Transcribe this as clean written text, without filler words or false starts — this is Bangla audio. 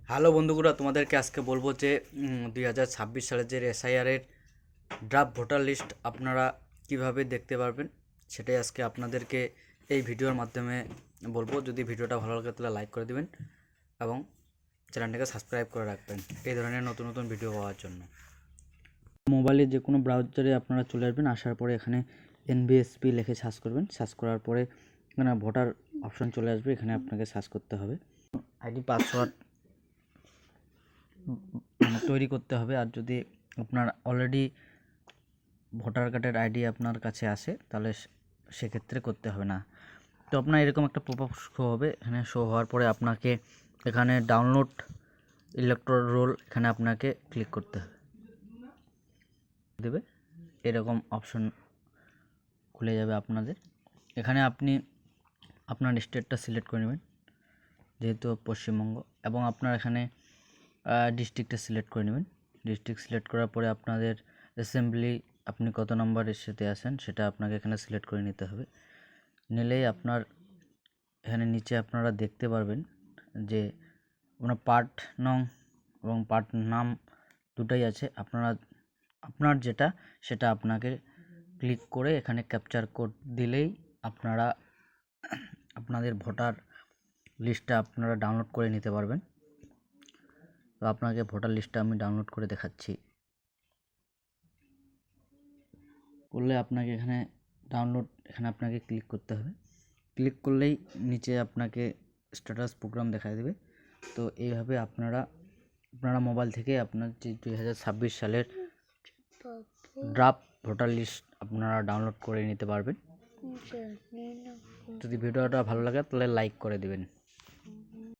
হ্যালো বন্ধুগুলো, তোমাদেরকে আজকে বলবো যে 2026 সালের যে এসআইআরের ড্রাফট ভোটার লিস্ট আপনারা কিভাবে দেখতে পারবেন সেটাই আজকে আপনাদেরকে এই ভিডিওর মাধ্যমে বলবো। যদি ভিডিওটা ভালো লাগে তাহলে লাইক করে দিবেন এবং চ্যানেলটাকে সাবস্ক্রাইব করে রাখবেন এই ধরনের নতুন নতুন ভিডিও পাওয়ার জন্য। মোবাইলে যে কোনো ব্রাউজারে আপনারা চলে আসবেন, আসার পরে এখানে এনবিএসপি লিখে সার্চ করবেন। সার্চ করার পরে এখানে ভোটার অপশন চলে আসবে, এখানে আপনাকে সার্চ করতে হবে, আইডি পাসওয়ার্ড তৈরি করতে হবে। আর যদি আপনার অলরেডি ভোটার কার্ডের আইডি আপনার কাছে আসে তাহলে সেক্ষেত্রে করতে হবে না। তো আপনার এরকম একটা পপআপ শো হবে, এখানে শো হওয়ার পরে আপনাকে এখানে ডাউনলোড ইলেকট্রাল রোল এখানে আপনাকে ক্লিক করতে হবে, দেবে এরকম অপশন খুলে যাবে আপনাদের। এখানে আপনি আপনার স্টেটটা সিলেক্ট করে নেবেন, যেহেতু পশ্চিমবঙ্গ, এবং আপনার এখানে ডিস্ট্রিক্টটা সিলেক্ট করে নেবেন। ডিস্ট্রিক্ট সিলেক্ট করার পরে আপনাদের অ্যাসেম্বলি আপনি কত নম্বরের সাথে আসেন সেটা আপনাকে এখানে সিলেক্ট করে নিতে হবে। নিলেই আপনার এখানে নিচে আপনারা দেখতে পারবেন যে আপনার পার্ট নং এবং পার্ট নাম দুটাই আছে। আপনার যেটা সেটা আপনাকে ক্লিক করে এখানে ক্যাপচার কোড দিলেই আপনারা আপনাদের ভোটার লিস্টটা আপনারা ডাউনলোড করে নিতে পারবেন। তো আপনাকে ভোটার লিস্টটা আমি ডাউনলোড করে দেখাচ্ছি। করলে আপনাকে এখানে ডাউনলোড এখানে আপনাকে ক্লিক করতে হবে। ক্লিক করলেই নিচে আপনাকে স্ট্যাটাস প্রোগ্রাম দেখায় দেবে। তো এইভাবে আপনারা মোবাইল থেকে আপনার যে 2026 সালের ড্রাফট ভোটার লিস্ট আপনারা ডাউনলোড করে নিতে পারবেন। যদি ভিডিওটা ভালো লাগে তাহলে লাইক করে দিবেন।